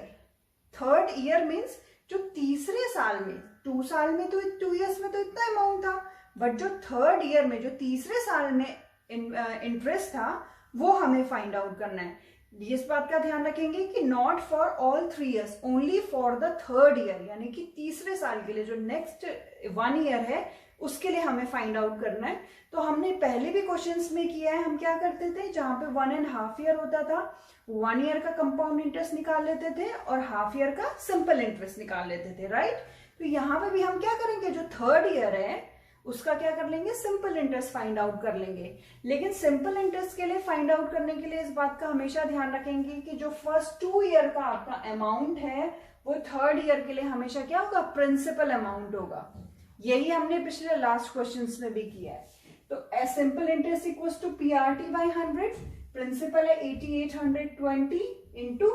Third year means जो तीसरे साल में, 2 साल में तो 2 years में तो इतना अमाउंट था, बट जो थर्ड ईयर में, जो तीसरे साल में इंटरेस्ट था वो हमें फाइंड आउट करना है। इस बात का ध्यान रखेंगे कि not for all 3 years, only for the third year, यानी कि तीसरे साल के लिए, जो नेक्स्ट 1 year है उसके लिए हमें फाइंड आउट करना है। तो हमने पहले भी क्वेश्चंस में किया है, हम क्या करते थे, जहां पे 1.5 year होता था 1 year का कंपाउंड इंटरेस्ट निकाल लेते थे और हाफ ईयर का सिंपल इंटरेस्ट निकाल लेते थे, राइट। तो यहाँ पे भी हम क्या करेंगे, जो थर्ड ईयर है उसका क्या कर लेंगे, सिंपल इंटरेस्ट फाइंड आउट कर लेंगे। लेकिन सिंपल इंटरेस्ट के लिए फाइंड आउट करने के लिए इस बात का हमेशा ध्यान रखेंगे कि जो फर्स्ट 2 year का आपका अमाउंट है वो थर्ड ईयर के लिए हमेशा क्या होगा, प्रिंसिपल अमाउंट होगा। यही हमने पिछले लास्ट क्वेश्चंस में भी किया है। तो as simple interest equals to PRT by 100, principal है 8820 इंटू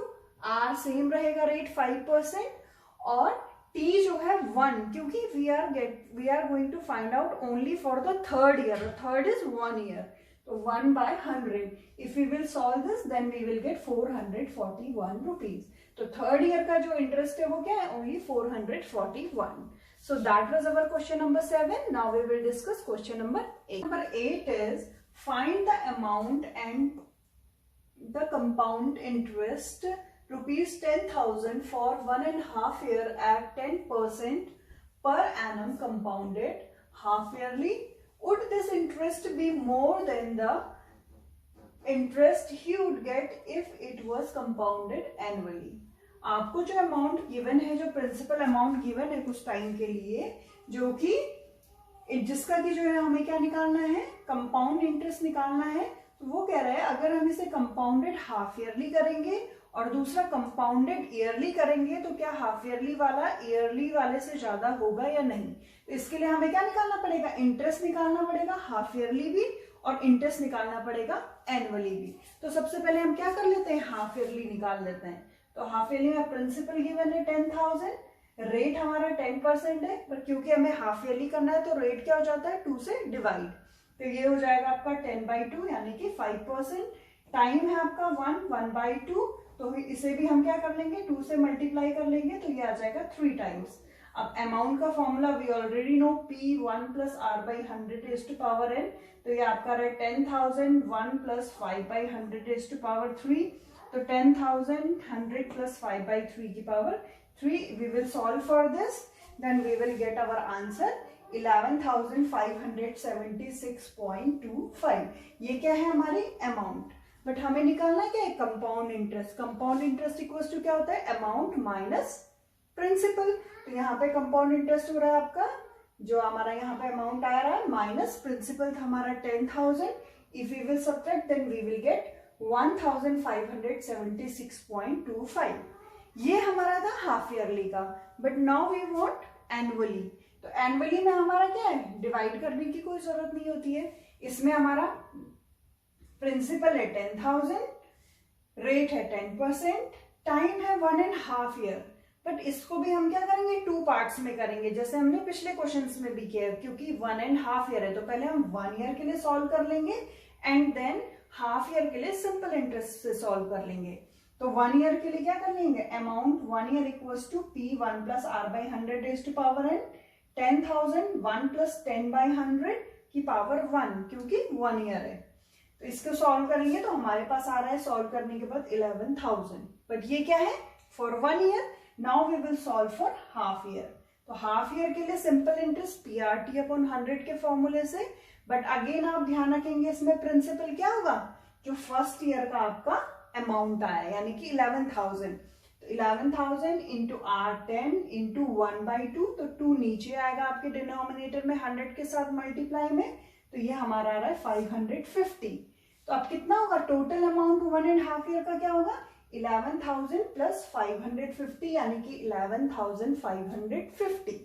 आर सेम रहेगा रेट 5% और टी जो है 1, क्योंकि we are going to find out only for the third year, third is 1 year, तो 1/100। If we will solve this then we will get 441 rupees. तो third year का जो interest है वो क्या है, only 441। So that was our question number 7. Now we will discuss question number 8. Number 8 is find the amount and the compound interest rupees 10,000 for 1.5 year at 10% per annum compounded half yearly. Would this interest be more than the interest he would get if it was compounded annually? आपको जो amount given है, जो principal amount given है कुछ time के लिए, जो कि जिसका कि जो है हमें क्या निकालना है, कंपाउंड इंटरेस्ट निकालना है। तो वो कह रहा है अगर हम इसे कंपाउंडेड हाफ ईयरली करेंगे और दूसरा कंपाउंडेड ईयरली करेंगे तो क्या हाफ ईयरली वाला ईयरली वाले से ज्यादा होगा या नहीं। तो इसके लिए हमें क्या निकालना पड़ेगा, इंटरेस्ट निकालना पड़ेगा हाफ ईयरली भी और इंटरेस्ट निकालना पड़ेगा एनुअली भी। तो सबसे पहले हम क्या कर लेते हैं, हाफ ईयरली निकाल लेते हैं। तो हाफ ईयरली में प्रिंसिपल गिवन है 10,000, रेट हमारा 10% है, पर क्योंकि हमें हाफ ईयरली करना है तो रेट क्या हो जाता है 2 से डिवाइड। तो ये हो जाएगा आपका 10/2 यानी कि 5%। टाइम है आपका 1/2, तो इसे भी हम क्या कर लेंगे 2 से मल्टीप्लाई कर लेंगे तो ये आ जाएगा 3 times। अब अमाउंट का formula we already know, P1 plus R by 100 raise to power n, तो ये आपका रहा 10,000, 1 plus 5 by 100 raise to power 3, तो 10,000 100 प्लस 5 बाई 3 की power 3. We will solve for this, then we will get our answer 11,576.25. ये क्या है हमारी अमाउंट, बट हमें निकालना क्या है compound interest. Compound interest equals to क्या होता है अमाउंट माइनस प्रिंसिपल. तो यहाँ पे कंपाउंड इंटरेस्ट हो रहा है आपका, जो हमारा यहाँ पे अमाउंट आ रहा है माइनस प्रिंसिपल था हमारा 10,000. If we will subtract then we will get 1,576.25. ये हमारा था हाफ ईयरली का, but now we want annually. तो एनुअली में हमारा क्या है डिवाइड करने की कोई जरूरत नहीं होती है. इसमें हमारा प्रिंसिपल है 10,000, रेट है 10%, टाइम है 1.5 ईयर. बट इसको भी हम क्या करेंगे 2 पार्ट्स में करेंगे, जैसे हमने पिछले क्वेश्चंस में भी किया, क्योंकि 1.5 ईयर है तो पहले हम 1 ईयर के लिए सॉल्व कर लेंगे एंड देन हाफ ईयर के लिए सिंपल इंटरेस्ट से सॉल्व कर लेंगे. तो 1 ईयर के लिए क्या कर लेंगे amount 1 year equals to P1 plus R by 100 raise to power n, 10,000 1 plus 10 by 100 की पावर 1, क्योंकि 1 ईयर है. तो इसको सॉल्व करेंगे तो हमारे पास आ रहा है सॉल्व करने के बाद 11,000. बट ये क्या है for 1 year. Now we will solve for half year. तो हाफ ईयर के लिए सिंपल इंटरेस्ट PRT अपॉन 100 के फॉर्मूले से. बट अगेन आप ध्यान रखेंगे इसमें प्रिंसिपल क्या होगा, जो फर्स्ट ईयर का आपका अमाउंट आया यानी कि 11,000. तो 11,000 इंटू R10 इंटू 1/2, तो 2 नीचे आएगा आपके डिनोमिनेटर में 100 के साथ मल्टीप्लाई में, तो ये हमारा आ रहा है 550. तो अब कितना होगा टोटल अमाउंट 1.5 ईयर का क्या होगा 11,000 प्लस 550 यानी कि 11,550.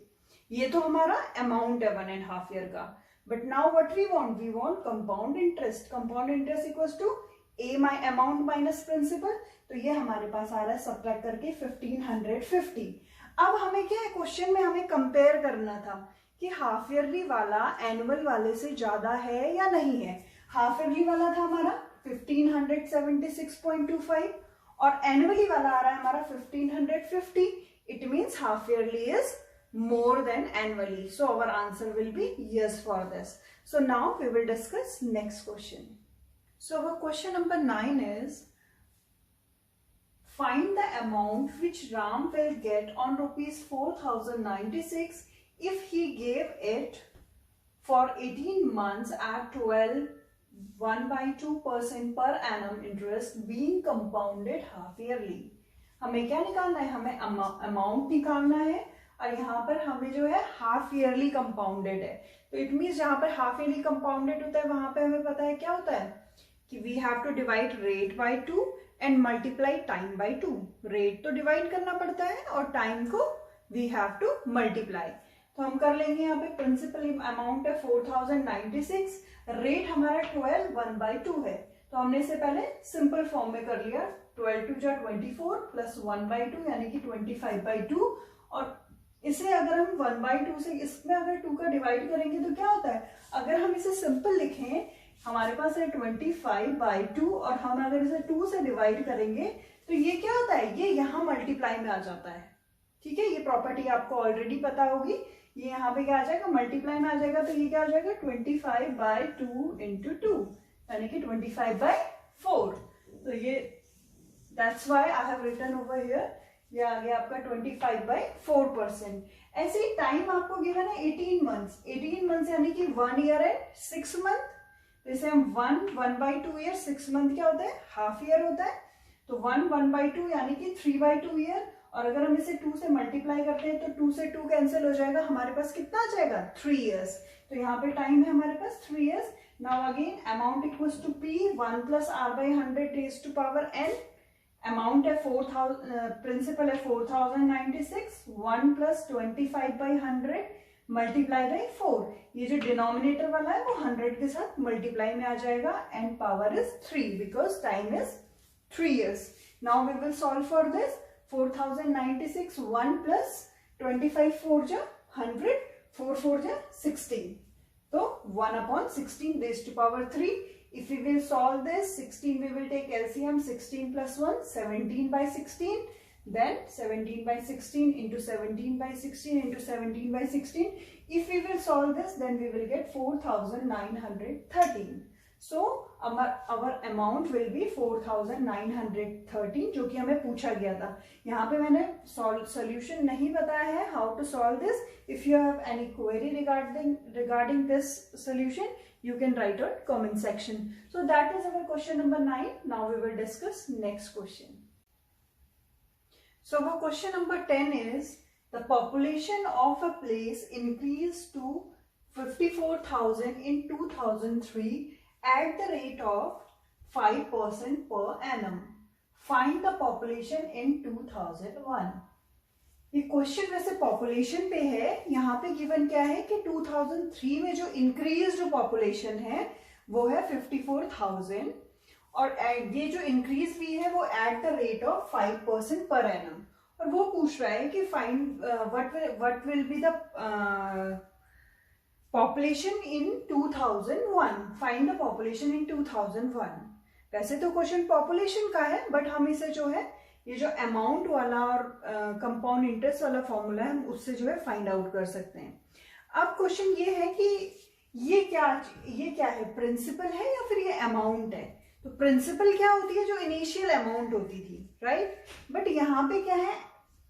ये तो हमारा अमाउंट है 1.5 ईयर का. But now what we want compound interest. Compound interest equals to a my amount minus principal. तो ये हमारे पास आ रहा है सब्ट्रैक्ट करके 1,550. अब हमें क्या है क्वेश्चन में हमें कंपेयर करना था कि हाफ ईयरली वाला एनुअल वाले से ज्यादा है या नहीं है. हाफ ईयरली वाला था हमारा 1,576.25 और एनुअली वाला आ रहा है हमारा 1,550. It means half yearly is more than annually. So our answer will be yes for this. So now we will discuss next question. So our question number 9 is, find the amount which Ram will get on rupees 4,096 if he gave it for 18 months at 12.1/2% per annum interest being compounded half yearly. हमें क्या निकालना है, हमें amount निकालना है और यहाँ पर हमें जो है हाफ ईयरली कंपाउंडेड है. तो इट मीन्स जहाँ पर हाफ ईयरली कंपाउंडेड होता है वहां पे हमें पता है क्या होता है कि we have to divide rate by 2 and multiply time by 2. Rate तो डिवाइड करना पड़ता है और टाइम को वी हैव टू मल्टीप्लाई. तो हम कर लेंगे यहाँ पे प्रिंसिपल अमाउंट है 4,096, रेट हमारा 12/2 है. तो हमने इसे पहले सिंपल फॉर्म में कर लिया, 12 × 24 प्लस 1/2 यानी कि 25/2. और इसे अगर हम 1/2 से इसमें अगर 2 का डिवाइड करेंगे तो क्या होता है, अगर हम इसे सिंपल लिखें हमारे पास है 25/2 और हम अगर इसे 2 से डिवाइड करेंगे तो ये क्या होता है, ये यहाँ मल्टीप्लाई में आ जाता है. ठीक है, ये प्रॉपर्टी आपको ऑलरेडी पता होगी. ये यहाँ पे क्या आ जाएगा मल्टीप्लाई में आ जाएगा. तो ये क्या आ जाएगा 25/2 इंटू 2 यानी कि 25/4. तो ये that's why I have written over here, ये आ गया आपका 25/4%. ऐसे ही टाइम आपको गिवन है 18 मंथ्स. 18 मंथ्स यानी कि 1 ईयर एंड 6 मंथ. जैसे हम 1/2 ईयर, 6 मंथ क्या होता है हाफ ईयर होता है. तो 1/2 यानी कि 3/2 ईयर. और अगर हम इसे 2 से मल्टीप्लाई करते हैं तो 2 से 2 कैंसिल हो जाएगा, हमारे पास कितना आ जाएगा 3 इयर्स. तो यहाँ पे टाइम है हमारे पास 3 years. Now again amount equals to P1 plus R/100 raised to power n. Amount है 4,000, प्रिंसिपल है 4,096, 1 प्लस 25/100 मल्टीप्लाई बाई 4. ये जो डिनोमिनेटर वाला है वो 100 के साथ मल्टीप्लाई में आ जाएगा and power is 3 because time is 3 years. Now we will solve for this. 4,096 1 plus 25 4 जा 100, 4 4 जा 16. तो 1/16 raised to power 3. If we will solve this, 16 we will take LCM, 16 plus 1, 17/16. then 17 by 16 into 17 by 16 into 17 by 16. If we will solve this, then we will get 4913. So our amount will be 4913, जो कि हमें पूछा गया था. यहाँ पे मैंने solution नहीं बताया है how to solve this. If you have any query regarding this solution, you can write on comment section. So that is our question number 9. Now we will discuss next question. So our question number 10 is, the population of a place increased to 54,000 in 2003 at the rate of 5% per annum. Find the population in 2001. ये question वैसे population पे है. यहाँ पे given क्या है कि 2003 में जो इंक्रीज जो पॉपुलेशन है वो है 54,000 और ये जो इंक्रीज हुई है वो at the rate of 5% per annum. और वो पूछ रहा है कि find what will be the population in 2001. Find the population in 2001. वैसे तो क्वेश्चन पॉपुलेशन का है, बट हम इसे जो है ये जो अमाउंट वाला और कंपाउंड इंटरेस्ट वाला फॉर्मूला है हम उससे जो है फाइंड आउट कर सकते हैं. अब क्वेश्चन ये है कि ये क्या है, प्रिंसिपल है या फिर ये अमाउंट है. तो प्रिंसिपल क्या होती है, जो इनिशियल अमाउंट होती थी, राइट. बट यहाँ पे क्या है,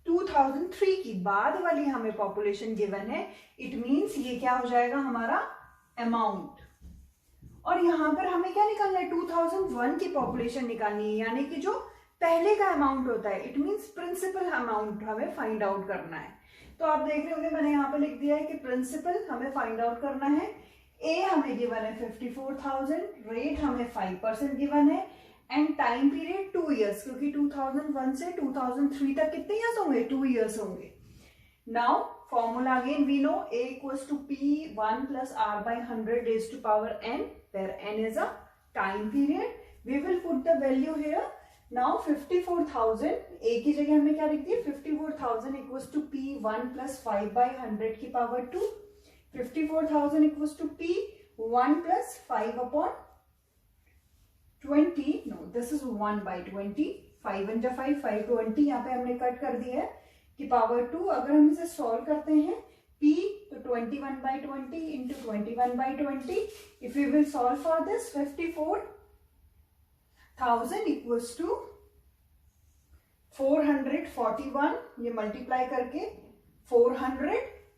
2003 की बाद वाली हमें पॉपुलेशन गिवन है. इट मीन्स ये क्या हो जाएगा हमारा अमाउंट. और यहाँ पर हमें क्या निकालना है, 2001 की पॉपुलेशन निकालनी है, यानी कि जो पहले का अमाउंट होता है. इट मीन्स प्रिंसिपल अमाउंट हमें फाइंड आउट करना है. तो आप देख रहे होंगे मैंने यहाँ पे लिख दिया है कि प्रिंसिपल हमें फाइंड आउट करना है. ए हमें गिवन है 54,000, रेट हमें 5% गिवन है एंड टाइम पीरियड 2 इयर्स, क्योंकि 2001 से 2003 तक कितने इयर्स होंगे, 2 इयर्स होंगे. Now formula again we know, A equals to P1 plus R by 100 raised to power n, where n is a time period. We will put the value here. Now 54,000, A की जगह हमने क्या लिख दिया, 54,000 equals to P1 plus 5 by 100 की power 2. 54,000 equals to P1 plus 5 upon 20. No, this is 1 by 20. 5 1 जा 5, 5 20 यहाँ पे हमने कट कर दिया है कि पावर 2. अगर हम इसे सॉल्व करते हैं P, तो 21 by 20 into 21 by 20. If we will solve for this, 54,000 equals to 441. ये मल्टीप्लाई करके 400,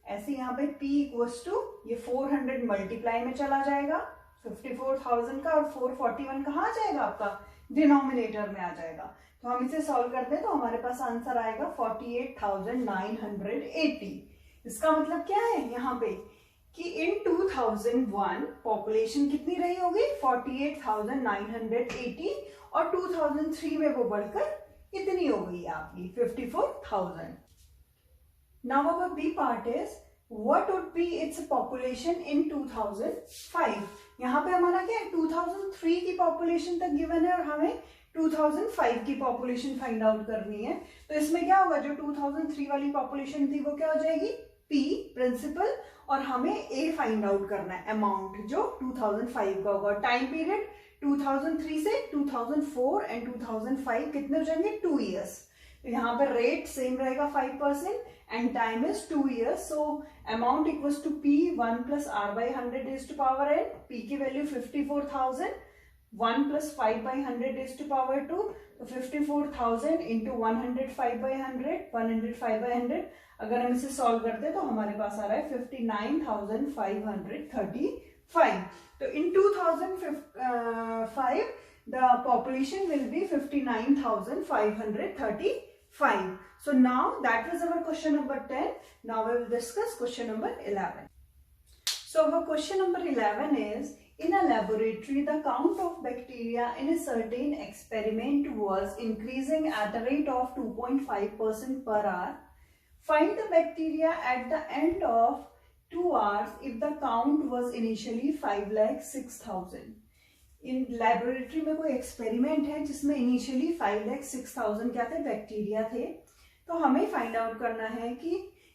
ऐसे यहाँ पे P equals to ये 400 मल्टीप्लाई में चला जाएगा 54,000 का, और 441 कहाँ आ जाएगा आपका, डिनोमिनेटर में आ जाएगा. तो हम इसे सॉल्व करते हैं तो हमारे पास आंसर आएगा 48,980. इसका मतलब क्या है यहाँ पे कि इन 2001 पॉपुलेशन कितनी रही होगी, 48,980, और 2003 में वो बढ़कर कितनी हो गई आपकी 54,000. Now our B part is, what would be its population in 2005. यहाँ पे हमारा क्या है, 2003 की पॉपुलेशन तक गिवन है और हमें 2005 की पॉपुलेशन फाइंड आउट करनी है. तो इसमें क्या होगा, जो 2003 वाली पॉपुलेशन थी वो क्या हो जाएगी, P प्रिंसिपल, और हमें A फाइंड आउट करना है अमाउंट जो 2005 का होगा. टाइम पीरियड 2003 से 2004 एंड 2005 कितने हो जाएंगे, 2 इयर्स. तो यहाँ पर रेट सेम रहेगा 5% and time is 2 years. So amount equals to P1 plus R by 100 raised to power n. P की value 54,000, 1 plus 5 by 100 raised to power 2. तो 54,000 into 105 by 100, 105 by 100. अगर हम इसे सॉल्व करते हैं तो हमारे पास आ रहा है 59,535. तो इन 2005 the population will be 59,535. So now that was our question number 10. Now we will discuss question number 11. So our question number 11 is, in a laboratory the count of bacteria in a certain experiment was increasing at the rate of 2.5% per hour. Find the bacteria at the end of 2 hours if the count was initially 5,06,000. In laboratory में कोई experiment है जिसमें initially 5,06,000 क्या थे, bacteria थे. तो हमें find out करना है कि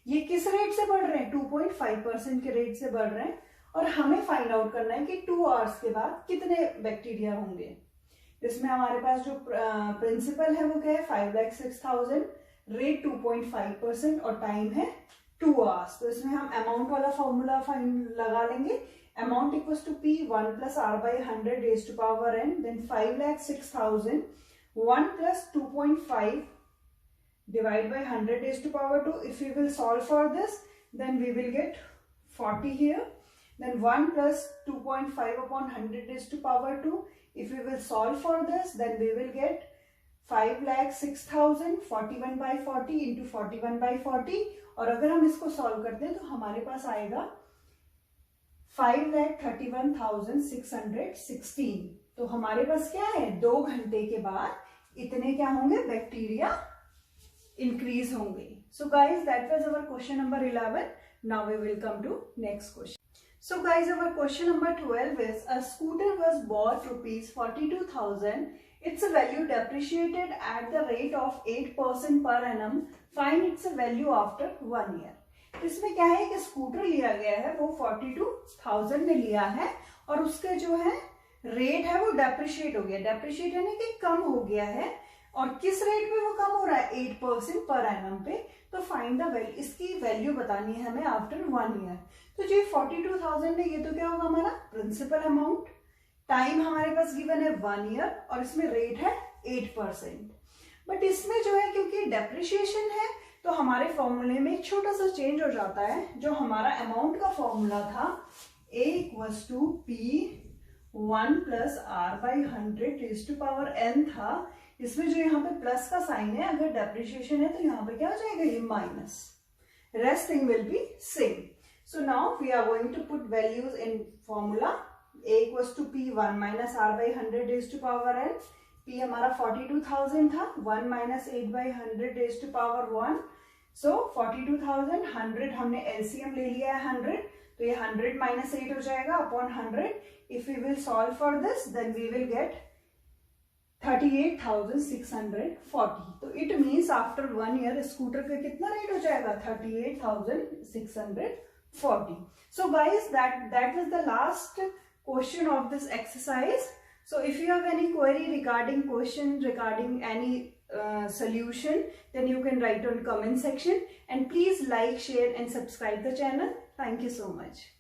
ये किस रेट से बढ़ रहे हैं, 2.5% के रेट से बढ़ रहे हैं, और हमें फाइंड आउट करना है कि 2 आवर्स के बाद कितने बैक्टीरिया होंगे. इसमें हमारे पास जो प्रिंसिपल है वो क्या है, 5,06,000. रेट 2.5% और टाइम है 2 hours। तो इसमें हम अमाउंट वाला फॉर्मूला लगा लेंगे। Amount equals to P 1 plus R by 100 raised to power n, then 5,06,000 1 plus 2.5 divide by 100 raised to power 2. If we will solve for this, then we will get 40 here. Then 1 plus 2.5 upon 100 raised to power 2. If we will solve for this, then we will get 5,06,000 41 by 40 into 41 by 40। और अगर हम इसको solve करते हैं तो हमारे पास आएगा 5,31,616। तो हमारे पास क्या है, 2 घंटे के बाद इतने क्या होंगे, बैक्टीरिया इंक्रीज होंगे। So guys that was our question number 11। Now we will come to next question. So guys, our question number 12 is, a scooter was bought rupees 42,000. Its value depreciated at the rate of 8% per annum. Find its value after 1 year. इसमें क्या है कि scooter लिया गया है, वो 42,000 में लिया है और उसके जो है रेट है वो डेप्रिशिएट हो गया। डेप्रिशिएट यानी कि कम हो गया है। और किस रेट पे वो कम हो रहा है, 8% पर एनम पे। तो फाइंड द वैल्यू, इसकी वैल्यू बतानी है हमें आफ्टर 1 ईयर। तो जो 42,000 है, ये तो क्या होगा हमारा प्रिंसिपल अमाउंट। टाइम हमारे पास गिवन है 1 ईयर और इसमें रेट है 8%। बट इसमें जो है क्योंकि डेप्रिशिएशन है तो हमारे फॉर्मूले में एक छोटा सा चेंज हो जाता है। जो हमारा अमाउंट का फॉर्मूला था A equals to P 1 plus R by 100 raised to power n था, इसमें जो यहाँ पे प्लस का साइन है, अगर डेप्रिशिएशन है तो यहाँ पे क्या हो जाएगा, ये minus. Rest thing will be same. So now we are going to put values in formula. A equals to P 1 minus R by 100 raised to power n। P हमारा 42,000 था, 1 minus 8 by 100 raised to power 1। सो 42,000, 100 हमने LCM ले लिया है 100, तो ये 100 minus 8 हो जाएगा upon 100। If we will solve for this, then we will get 38,640। तो it means after 1 year scooter का कितना रेट हो जाएगा, 38,640। So guys, that was the last question of this exercise. So if you have any query regarding question, regarding any solution, then you can write on comment section, and please like, share and subscribe the channel. Thank you so much.